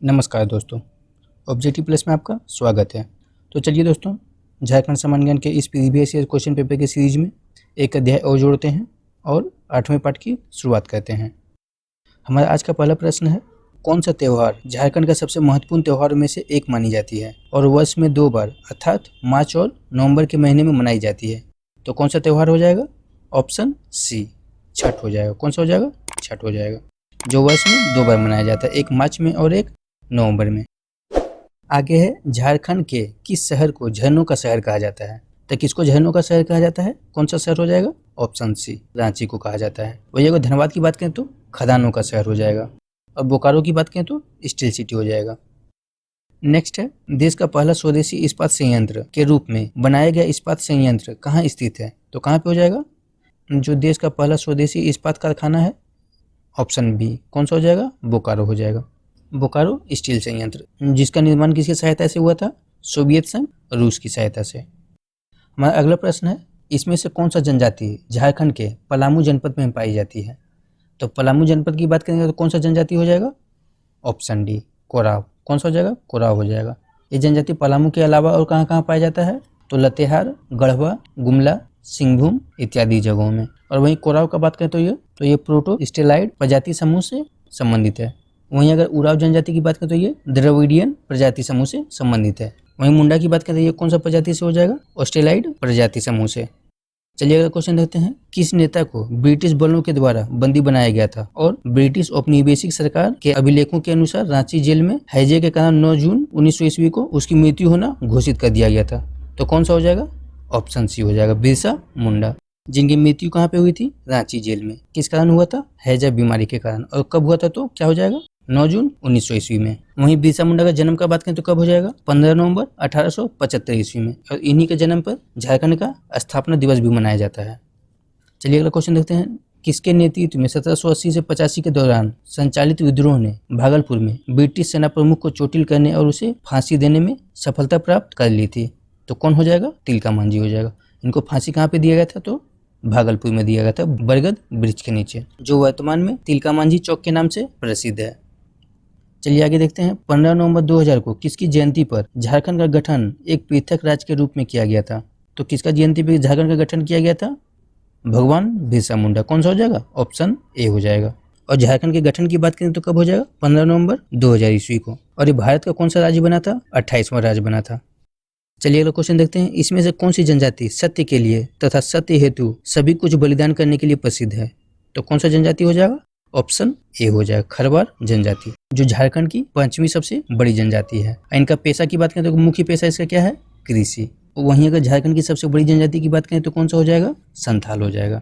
नमस्कार दोस्तों, objective plus में आपका स्वागत है। तो चलिए दोस्तों, झारखंड सामान्य ज्ञान के इस प्रीवियस ईयर क्वेश्चन पेपर की सीरीज में एक अध्याय और जोड़ते हैं और 8वें पाठ की शुरुआत करते हैं। हमारा आज का पहला प्रश्न है, कौन सा त्यौहार झारखंड का सबसे महत्वपूर्ण त्यौहारों में से एक मानी जाती है और वर्ष में 2 बार अर्थात मार्च और नवंबर के महीने में मनाई जाती है? तो कौन सा त्यौहार हो जाएगा? ऑप्शन सी, छठ हो जाएगा। कौन सा हो जाएगा? छठ हो जाएगा, जो वर्ष में 2 बार मनाया जाता है, एक मार्च में और एक नवंबर में। आगे है, झारखंड के किस शहर को झरनों का शहर कहा जाता है? तो किसको झरनों का शहर कहा जाता है? कौन सा शहर हो जाएगा? ऑप्शन सी, रांची को कहा जाता है। वही अगर धनबाद की बात करें तो खदानों का शहर हो जाएगा, और बोकारो की बात करें तो स्टील सिटी हो जाएगा। नेक्स्ट है, देश का पहला स्वदेशी इस्पात संयंत्र के रूप में बनाया गया इस्पात संयंत्र कहाँ स्थित है? तो कहाँ पे हो जाएगा? जो देश का पहला स्वदेशी इस्पात कारखाना है, ऑप्शन बी, कौन सा हो जाएगा? बोकारो हो जाएगा। बोकारो स्टील संयंत्र, जिसका निर्माण किसकी सहायता से हुआ था? सोवियत संघ, रूस की सहायता से। हमारा अगला प्रश्न है, इसमें से कौन सा जनजाति झारखंड के पलामू जनपद में पाई जाती है? तो पलामू जनपद की बात करेंगे तो कौन सा जनजाति हो जाएगा? Option D, Koraon. कौन सा हो जाएगा? कोराव हो जाएगा। ये जनजाति पलामू के अलावा और कहाँ कहाँ पाया जाता है? तो लतेहार, गढ़वा, गुमला, सिंहभूम इत्यादि जगहों में। और वहीं कोराव का बात करें तो ये प्रोटो स्टेलाइड प्रजाति समूह से संबंधित है। वहीं अगर उराव जनजाति की बात करें तो ये द्रविडियन प्रजाति समूह से संबंधित है। वहीं मुंडा की बात करें तो ये कौन सा प्रजाति से हो जाएगा? ऑस्ट्रेलाइड प्रजाति समूह से। चलिए अगला क्वेश्चन देखते हैं, किस नेता को ब्रिटिश बलों के द्वारा बंदी बनाया गया था और ब्रिटिश औपनिवेशिक सरकार के अभिलेखों के अनुसार रांची जेल में हैजे के कारण 9 जून 1900 ईस्वी को उसकी मृत्यु होना घोषित कर दिया गया था? तो कौन सा हो जाएगा? ऑप्शन सी हो जाएगा, बिरसा मुंडा, जिनकी मृत्यु कहाँ पे हुई थी? रांची जेल में। किस कारण हुआ था? हैजा बीमारी के कारण। और कब हुआ था? तो क्या हो जाएगा? 9 जून 1900 ईस्वी में। वहीं बिरसा मुंडा का जन्म का बात करें तो कब हो जाएगा? 15 नवंबर 1875 ईस्वी में। और इन्हीं के जन्म पर झारखंड का स्थापना दिवस भी मनाया जाता है। चलिए अगला क्वेश्चन देखते हैं, किसके नेतृत्व में 1780 से 85 के दौरान संचालित विद्रोह ने भागलपुर में ब्रिटिश सेना प्रमुख को चोटिल करने और उसे फांसी देने में सफलता प्राप्त कर ली थी? तो कौन हो जाएगा? तिलका मांझी हो जाएगा। इनको फांसी कहाँ पे दिया गया था? तो भागलपुर में दिया गया था, बरगद वृक्ष के नीचे, जो वर्तमान में तिलका मांझी चौक के नाम से प्रसिद्ध है। चलिए आगे देखते हैं, 15 नवंबर 2000 को किसकी जयंती पर झारखंड का गठन एक पृथक राज्य के रूप में किया गया था? तो किसका जयंती पर झारखंड का गठन किया गया था? भगवान बिरसा मुंडा। कौन सा हो जाएगा? ऑप्शन ए हो जाएगा। और झारखंड के गठन की बात करें तो कब हो जाएगा? 15 नवंबर 2000 ईस्वी को। और ये भारत का कौन सा राज्य बना था? 28वां राज्य बना था। चलिए अगला क्वेश्चन देखते हैं, इसमें से कौन सी जनजाति सत्य के लिए तथा सत्य हेतु सभी कुछ बलिदान करने के लिए प्रसिद्ध है? तो कौन सा जनजाति हो जाएगा? ऑप्शन ए हो जाएगा, खरवार जनजाति, जो झारखंड की 5वीं सबसे बड़ी जनजाति है। इनका पेशा की बात करें तो मुख्य पेशा इसका क्या है? कृषि। वहीं अगर झारखंड की सबसे बड़ी जनजाति की बात करें तो कौन सा हो जाएगा? संथाल हो जाएगा।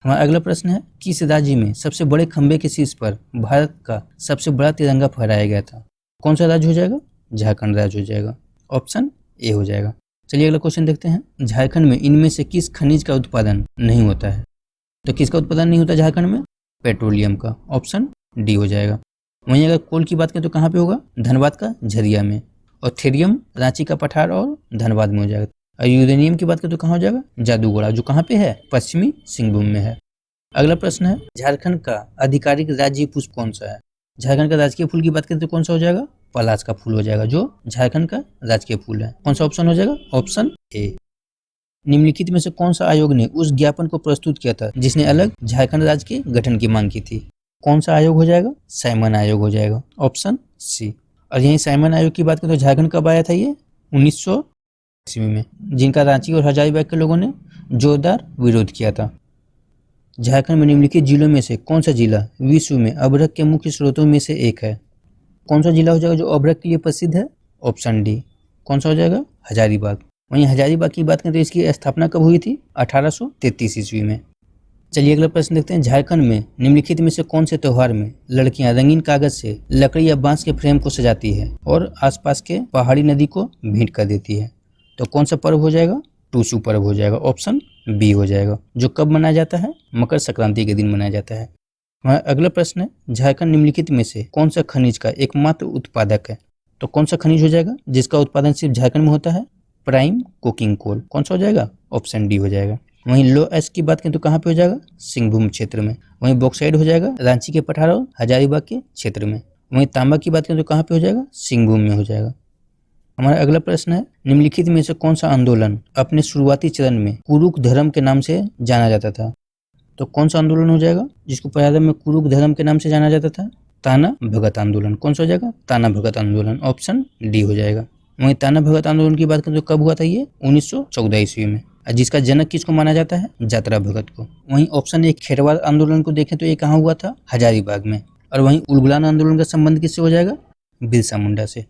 हमारा अगला प्रश्न है, किस राज्य में सबसे बड़े खंबे के शीर्ष पर भारत का सबसे बड़ा तिरंगा फहराया गया था? कौन सा राज्य हो जाएगा? झारखंड राज्य हो जाएगा। ऑप्शन ए हो जाएगा। चलिए अगला क्वेश्चन देखते हैं, झारखंड में इनमें से किस खनिज का उत्पादन नहीं होता है? तो किसका उत्पादन नहीं होता झारखंड में? पेट्रोलियम का। ऑप्शन डी हो जाएगा। वहीं अगर कोल की बात करें तो कहाँ पे होगा? धनबाद का झरिया में। और थेरियम रांची का पठार और धनबाद में हो जाएगा। और यूरेनियम की बात करें तो कहाँ हो जाएगा? जादूगोड़ा, जो कहाँ पे है? पश्चिमी सिंहभूम में है। अगला प्रश्न है, झारखंड का आधिकारिक राज्य पुष्प कौन सा है? झारखंड का राजकीय फूल की बात करें तो कौन सा हो जाएगा? पलाश का फूल हो जाएगा, जो झारखंड का राजकीय फूल है। कौन सा ऑप्शन हो जाएगा? Option A. निम्नलिखित में से कौन सा आयोग ने उस ज्ञापन को प्रस्तुत किया था जिसने अलग झारखंड राज्य के गठन की मांग की थी? कौन सा आयोग हो जाएगा? साइमन आयोग हो जाएगा। Option C. और यही साइमन आयोग की बात करें तो झारखंड कब आया था? ये 1900 ईस्वी में, जिनका रांची और हजारीबाग के लोगों ने जोरदार विरोध किया था। झारखंड में निम्नलिखित जिलों में से कौन सा जिला विश्व में अभ्रक के मुख्य स्रोतों में से एक है? कौन सा जिला हो जाएगा जो अभ्रक के लिए प्रसिद्ध है? Option D. कौन सा हो जाएगा? हजारीबाग। वहीं हजारीबाग की बात करें तो इसकी स्थापना कब हुई थी? 1833 ईस्वी में। चलिए अगला प्रश्न देखते हैं, झारखंड में निम्नलिखित में से कौन से त्योहार में लड़कियां रंगीन कागज से लकड़ी या बांस के फ्रेम को सजाती है और आसपास के पहाड़ी नदी को भेंट कर देती है? तो कौन सा पर्व हो जाएगा? टूसू पर्व हो जाएगा। ऑप्शन बी हो जाएगा, जो कब मनाया जाता है? मकर संक्रांति के दिन मनाया जाता है। हमारा अगला प्रश्न है, झारखंड निम्नलिखित में से कौन सा खनिज का एकमात्र उत्पादक है? तो कौन सा खनिज हो जाएगा जिसका उत्पादन सिर्फ झारखंड में होता है? Prime coking coal. कौन सा हो जाएगा? ऑप्शन डी हो जाएगा। वहीं लो एस की बात करें तो कहाँ पे हो जाएगा? सिंहभूम क्षेत्र में। वहीं बॉक्साइड हो जाएगा रांची के पठार और हजारीबाग के क्षेत्र में। वहीं तांबा की बात करें तो कहाँ पे हो जाएगा, सिंहभूम में हो जाएगा। हमारा अगला प्रश्न है, निम्नलिखित में से कौन सा आंदोलन अपने शुरुआती चरण में कुरुक धर्म के नाम से जाना जाता था। तो कौन सा आंदोलन हो जाएगा जिसको प्रारंभ में कुरुक धर्म के नाम से जाना जाता था, ताना भगत आंदोलन। कौन सा हो जाएगा, ताना भगत आंदोलन, ऑप्शन डी हो जाएगा। वहीं ताना भगत आंदोलन की बात करें तो कब हुआ था, ये 1914 ईस्वी में, जिसका जनक किसको माना जाता है, यात्रा भगत को। वहीं ऑप्शन ए खेरवाद आंदोलन को देखें तो ये कहाँ हुआ था, हजारीबाग में। और वहीं उलगुलान आंदोलन का संबंध किससे हो जाएगा, बिरसा मुंडा से।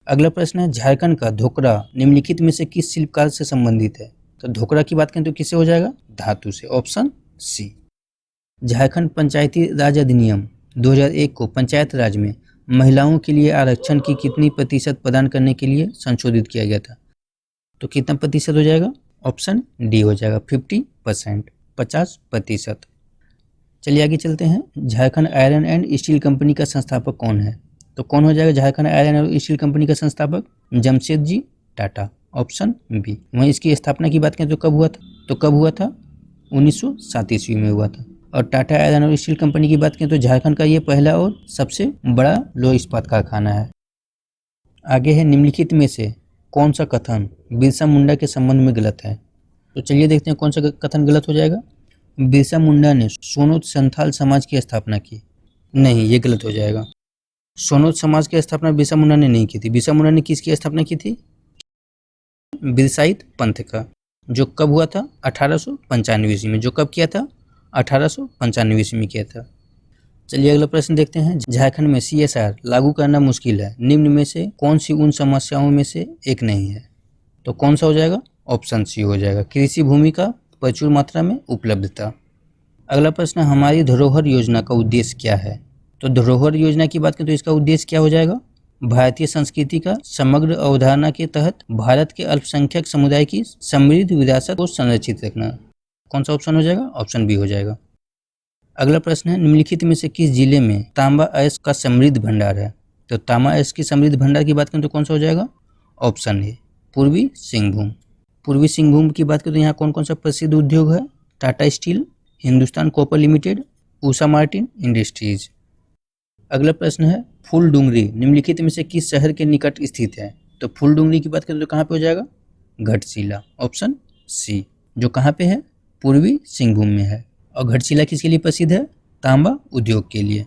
अगला प्रश्न है, झारखंड का धोकरा निम्नलिखित में से किस शिल्पकार से संबंधित है। तो धोकरा की बात करें तो किससे हो जाएगा, धातु से, ऑप्शन सी। झारखंड पंचायती राज अधिनियम 2001 को पंचायत राज में महिलाओं के लिए आरक्षण की कितनी प्रतिशत प्रदान करने के लिए संशोधित किया गया था। तो कितना प्रतिशत हो जाएगा, ऑप्शन डी हो जाएगा 50%, 50%। चलिए आगे चलते हैं। Jharkhand iron and steel company का संस्थापक कौन है। तो कौन हो जाएगा झारखंड आयरन और स्टील कंपनी का संस्थापक, जमशेदजी टाटा, ऑप्शन बी। वहीं इसकी स्थापना की बात करें तो कब हुआ था 1907 ईस्वी में हुआ था। और टाटा आयरन और स्टील कंपनी की बात करें तो झारखंड का ये पहला और सबसे बड़ा लौह इस्पात कारखाना है। आगे है, निम्नलिखित में से कौन सा कथन बिरसा मुंडा के संबंध में गलत है। तो चलिए देखते हैं कौन सा कथन गलत हो जाएगा। बिरसा मुंडा ने सोनोत संथाल समाज की स्थापना की, नहीं, ये गलत हो जाएगा। सोनोत समाज की स्थापना बिरसा मुंडा ने नहीं की थी। बिरसा मुंडा ने किसकी स्थापना की थी, बिरसाइत पंथ का, जो कब हुआ था 1895 ईस्वी में। जो कब किया था, 1895 ईस्वी में किया था। चलिए अगला प्रश्न देखते हैं। झारखंड में CSR लागू करना मुश्किल है, निम्न में से कौन सी उन समस्याओं में से एक नहीं है। तो कौन सा हो जाएगा, ऑप्शन सी हो जाएगा, कृषि भूमि का प्रचुर मात्रा में उपलब्धता। अगला प्रश्न, हमारी धरोहर योजना का उद्देश्य क्या है। तो धरोहर योजना की बात करें तो इसका उद्देश्य क्या हो जाएगा, भारतीय संस्कृति का समग्र अवधारणा के तहत भारत के अल्पसंख्यक समुदाय की समृद्ध विरासत को संरक्षित रखना। कौन सा ऑप्शन हो जाएगा, ऑप्शन बी हो जाएगा। अगला प्रश्न है, निम्नलिखित में से किस जिले में तांबा अयस्क का समृद्ध भंडार है। तो तांबा अयस्क की समृद्ध भंडार की बात करें तो कौन सा हो जाएगा, ऑप्शन ए, पूर्वी सिंहभूम। पूर्वी सिंहभूम की बात करें तो यहाँ कौन कौन सा प्रसिद्ध उद्योग है, Tata steel, Hindustan copper limited, Usha Martin industries. अगला प्रश्न है, फूलडुंगरी निम्नलिखित में से किस शहर के निकट स्थित है। तो फूलडुंगरी की बात करें तो कहाँ पे हो जाएगा, घटशिला, ऑप्शन सी, जो कहाँ पे है, पूर्वी सिंहभूम में है। और घटशिला किसके लिए प्रसिद्ध है, तांबा उद्योग के लिए।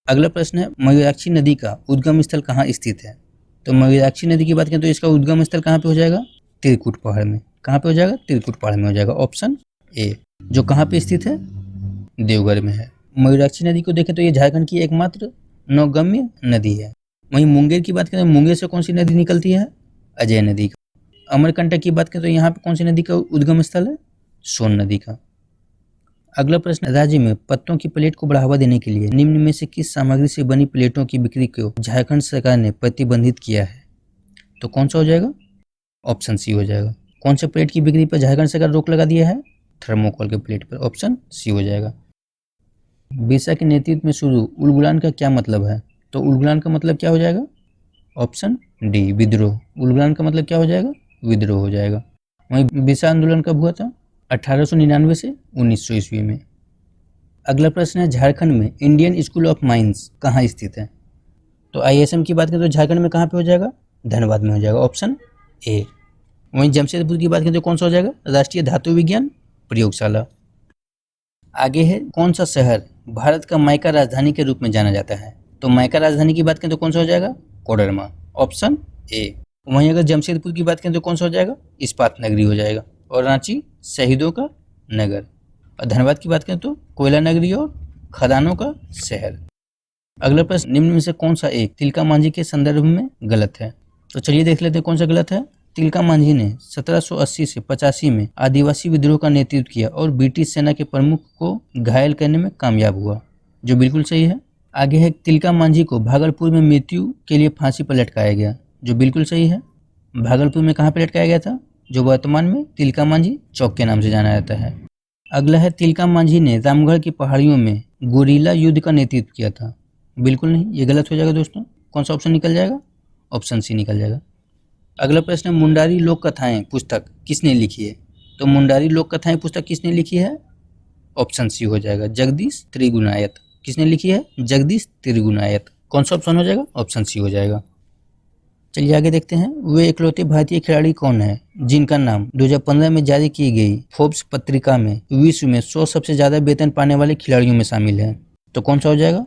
अगला प्रश्न है, मयूराक्षी नदी का उद्गम स्थल कहाँ स्थित है। तो मयूराक्षी नदी की बात करें तो इसका उद्गम स्थल कहाँ पे हो जाएगा, त्रिकुट पहाड़ में। कहाँ पे हो जाएगा, त्रिकुट पहाड़ में हो जाएगा, ऑप्शन ए, जो कहाँ पे स्थित है, देवघर में है। मयूराक्षी नदी को देखें तो ये झारखंड की एकमात्र नौगम्य नदी है। वहीं मुंगेर की बात करें, मुंगेर से कौन सी नदी निकलती है, अजय नदी का। अमरकंटक की बात करें तो यहाँ पे कौन सी नदी का उद्गम स्थल है, सोन नदी का। अगला प्रश्न, राज्य में पत्तों की प्लेट को बढ़ावा देने के लिए निम्न में से किस सामग्री से बनी प्लेटों की बिक्री को झारखंड सरकार ने प्रतिबंधित किया है। तो कौन सा हो जाएगा, ऑप्शन सी हो जाएगा। कौन से प्लेट की बिक्री पर झारखंड सरकार रोक लगा दिया है, थर्मोकोल के प्लेट पर, ऑप्शन सी हो जाएगा। बिरसा के नेतृत्व में शुरू उलगुलान का क्या मतलब है। तो उलगुलान का मतलब क्या हो जाएगा, ऑप्शन डी, विद्रोह। उलगुलान का मतलब क्या हो जाएगा, विद्रोह हो जाएगा। वहीं बिरसा आंदोलन कब हुआ था, 1899 से 1900 ईस्वी में। अगला प्रश्न है, झारखंड में इंडियन स्कूल ऑफ माइंस कहाँ स्थित है। तो ISM की बात करें तो झारखंड में कहाँ पे हो जाएगा, धनबाद में हो जाएगा, ऑप्शन ए। वहीं जमशेदपुर की बात करें तो कौन सा हो जाएगा, राष्ट्रीय धातु विज्ञान प्रयोगशाला। आगे है, कौन सा शहर भारत का माइका राजधानी के रूप में जाना जाता है। तो माइका राजधानी की बात करें तो कौन सा हो जाएगा, कोडरमा, ऑप्शन ए। वहीं अगर जमशेदपुर की बात करें तो कौन सा हो जाएगा, इस्पात नगरी हो जाएगा। और रांची शहीदों का नगर। और धनबाद की बात करें तो कोयला नगरी और खदानों का शहर। अगला प्रश्न, निम्न में से कौन सा एक तिलका मांझी के संदर्भ में गलत है। तो चलिए देख लेते हैं कौन सा गलत है। तिलका मांझी ने 1780 से 85 में आदिवासी विद्रोह का नेतृत्व किया और ब्रिटिश सेना के प्रमुख को घायल करने में कामयाब हुआ, जो बिल्कुल सही है। आगे है, तिलका मांझी को भागलपुर में मृत्यु के लिए फांसी पर लटकाया गया, जो बिल्कुल सही है। भागलपुर में कहाँ पर लटकाया गया था, जो वर्तमान में तिलका मांझी चौक के नाम से जाना जाता है। अगला है, तिलका मांझी ने रामगढ़ की पहाड़ियों में गोरिल्ला युद्ध का नेतृत्व किया था, बिल्कुल नहीं, ये गलत हो जाएगा दोस्तों। कौन सा ऑप्शन निकल जाएगा, ऑप्शन सी निकल जाएगा। अगला प्रश्न है, मुंडारी लोक कथाएं पुस्तक किसने लिखी है। तो मुंडारी लोक कथाएं पुस्तक किसने लिखी है, ऑप्शन सी हो जाएगा, जगदीश त्रिगुणायत। किसने लिखी है, जगदीश त्रिगुणायत। कौन सा ऑप्शन हो जाएगा? ऑप्शन सी हो जाएगा। चलिए आगे देखते हैं। वे इकलौते भारतीय खिलाड़ी कौन है जिनका नाम 2015 में जारी की गई फोर्ब्स पत्रिका में विश्व में 100 सबसे ज्यादा वेतन पाने वाले खिलाड़ियों में शामिल है? तो कौन सा हो जाएगा?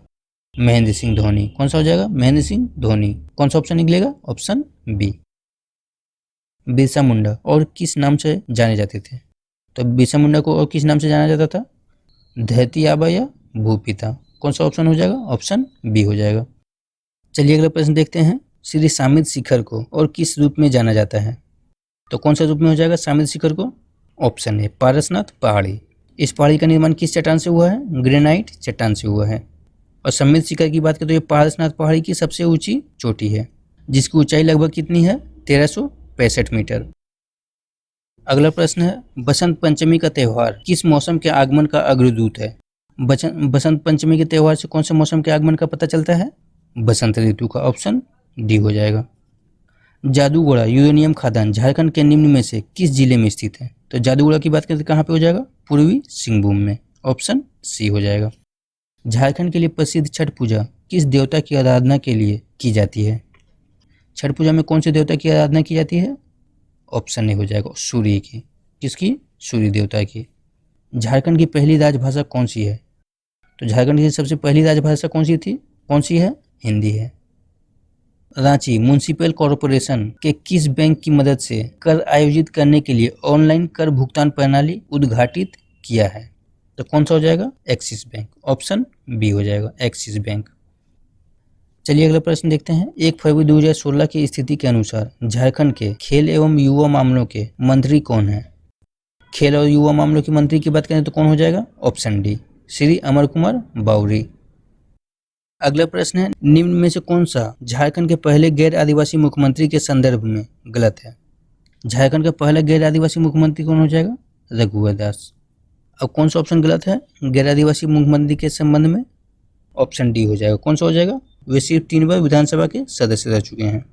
महेंद्र सिंह धोनी। कौन सा हो जाएगा? महेंद्र सिंह धोनी। कौन सा ऑप्शन निकलेगा? Option B. बिरसा मुंडा और किस नाम से जाने जाते थे? तो बिरसा मुंडा को और किस नाम से जाना जाता था? धरती आबा या भूपिता। कौन सा ऑप्शन हो जाएगा? ऑप्शन बी हो जाएगा। चलिए अगला प्रश्न देखते हैं। श्री शामिद शिखर को और किस रूप में जाना जाता है? तो कौन सा रूप में हो जाएगा शामिद शिखर को? ऑप्शन ए पारसनाथ पहाड़ी। इस पहाड़ी का निर्माण किस चट्टान से हुआ है? ग्रेनाइट चट्टान से हुआ है। और शामिद शिखर की बात करें तो ये पारसनाथ पहाड़ी की सबसे ऊंची चोटी है, जिसकी ऊंचाई लगभग कितनी है? 1365 मीटर। अगला प्रश्न है। बसंत पंचमी का त्यौहार किस मौसम के आगमन का अग्रदूत है? बसंत पंचमी के त्यौहार से कौन से मौसम के आगमन का पता चलता है? बसंत ऋतु का। ऑप्शन डी हो जाएगा। जादूगोड़ा यूरेनियम खदान झारखंड के निम्न में से किस जिले में स्थित है? तो जादूगोड़ा की बात करें तो कहाँ पे हो जाएगा? पूर्वी सिंहभूम में। ऑप्शन सी हो जाएगा। झारखंड के लिए प्रसिद्ध छठ पूजा किस देवता की आराधना के लिए की जाती है? छठ पूजा में कौन से देवता की आराधना की जाती है? ऑप्शन ए हो जाएगा सूर्य की। किसकी? सूर्य देवता की। झारखंड की पहली राजभाषा कौन सी है? तो झारखंड की सबसे पहली राजभाषा कौन सी थी? कौन सी है? हिंदी है। रांची म्युनिसिपल कॉरपोरेशन के किस बैंक की मदद से कर आयोजित करने के लिए ऑनलाइन कर भुगतान प्रणाली उद्घाटित किया है? तो कौन सा हो जाएगा? Axis bank. ऑप्शन बी हो जाएगा एक्सिस बैंक। चलिए अगला प्रश्न देखते हैं। 1 फरवरी 2016 की स्थिति के अनुसार झारखंड के खेल एवं युवा मामलों के मंत्री कौन है? खेल और युवा मामलों के मंत्री की बात करें तो कौन हो जाएगा? ऑप्शन डी श्री अमर कुमार बावरी। अगला प्रश्न है। निम्न में से कौन सा झारखंड के पहले गैर आदिवासी मुख्यमंत्री के संदर्भ में गलत है? झारखंड का पहला गैर आदिवासी मुख्यमंत्री कौन हो जाएगा? रघुवर दास। अब कौन सा ऑप्शन गलत है गैर आदिवासी मुख्यमंत्री के संबंध में? ऑप्शन डी हो जाएगा। कौन सा हो जाएगा? वे सिर्फ 3 बार विधानसभा के सदस्य रह चुके हैं,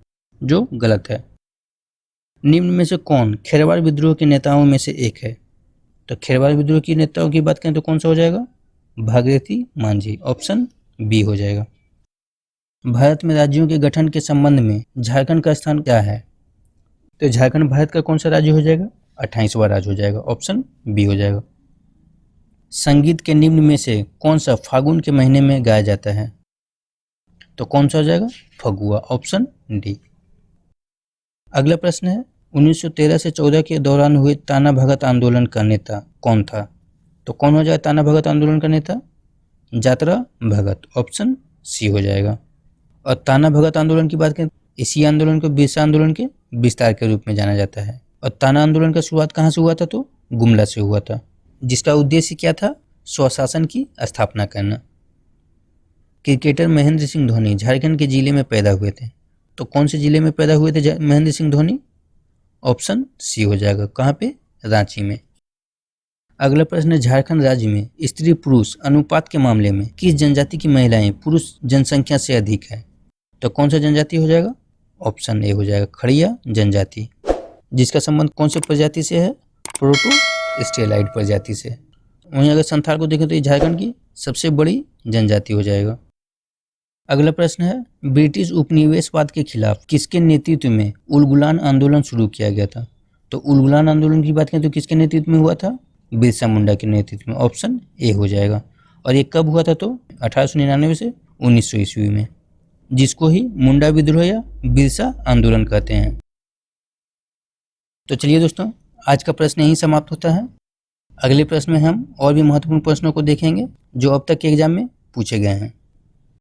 जो गलत है। निम्न में से कौन खेरवाड़ विद्रोह के नेताओं में से एक है? तो खेरवाड़ विद्रोह के नेताओं की बात करें तो कौन सा हो जाएगा? भागीरथी मांझी। ऑप्शन बी हो जाएगा। भारत में राज्यों के गठन के संबंध में झारखंड का स्थान क्या है? तो झारखंड भारत का कौन सा राज्य हो जाएगा? 28वां राज्य हो जाएगा। ऑप्शन बी हो जाएगा। संगीत के निम्न में से कौन सा फागुन के महीने में गाया जाता है? तो कौन सा हो जाएगा? फगुआ। Option D. अगला प्रश्न है। 1913 से 14 के दौरान हुए ताना भगत आंदोलन का नेता कौन था? तो कौन हो जाएगा ताना भगत आंदोलन का नेता? जात्रा भगत। ऑप्शन सी हो जाएगा। और ताना भगत आंदोलन की बात करें, इसी आंदोलन को बिरसा आंदोलन के विस्तार के रूप में जाना जाता है। और ताना आंदोलन का शुरुआत कहाँ से हुआ था? तो गुमला से हुआ था, जिसका उद्देश्य क्या था? स्वशासन की स्थापना करना। क्रिकेटर महेंद्र सिंह धोनी झारखंड के जिले में पैदा हुए थे। तो कौन से जिले में पैदा हुए थे महेंद्र सिंह धोनी? ऑप्शन सी हो जाएगा। कहाँ पे? रांची में। अगला प्रश्न है। झारखंड राज्य में स्त्री पुरुष अनुपात के मामले में किस जनजाति की महिलाएं पुरुष जनसंख्या से अधिक है? तो कौन सा जनजाति हो जाएगा? ऑप्शन ए हो जाएगा खड़िया जनजाति, जिसका संबंध कौन से प्रजाति से है? प्रोटोस्टेलाइड प्रजाति से। वहीं अगर संथाल को देखें तो ये झारखंड की सबसे बड़ी जनजाति हो जाएगा। अगला प्रश्न है। ब्रिटिश उपनिवेशवाद के खिलाफ किसके नेतृत्व में उलगुलान आंदोलन शुरू किया गया था? तो उलगुलान आंदोलन की बात करें तो किसके नेतृत्व में हुआ था? बिरसा मुंडा के नेतृत्व में। ऑप्शन ए हो जाएगा। और ये कब हुआ था? तो 1899 से 1900 ईस्वी में, जिसको ही मुंडा विद्रोह या बिरसा आंदोलन कहते हैं। तो चलिए दोस्तों, आज का प्रश्न यहीं समाप्त होता है। अगले प्रश्न में हम और भी महत्वपूर्ण प्रश्नों को देखेंगे जो अब तक के एग्जाम में पूछे गए हैं।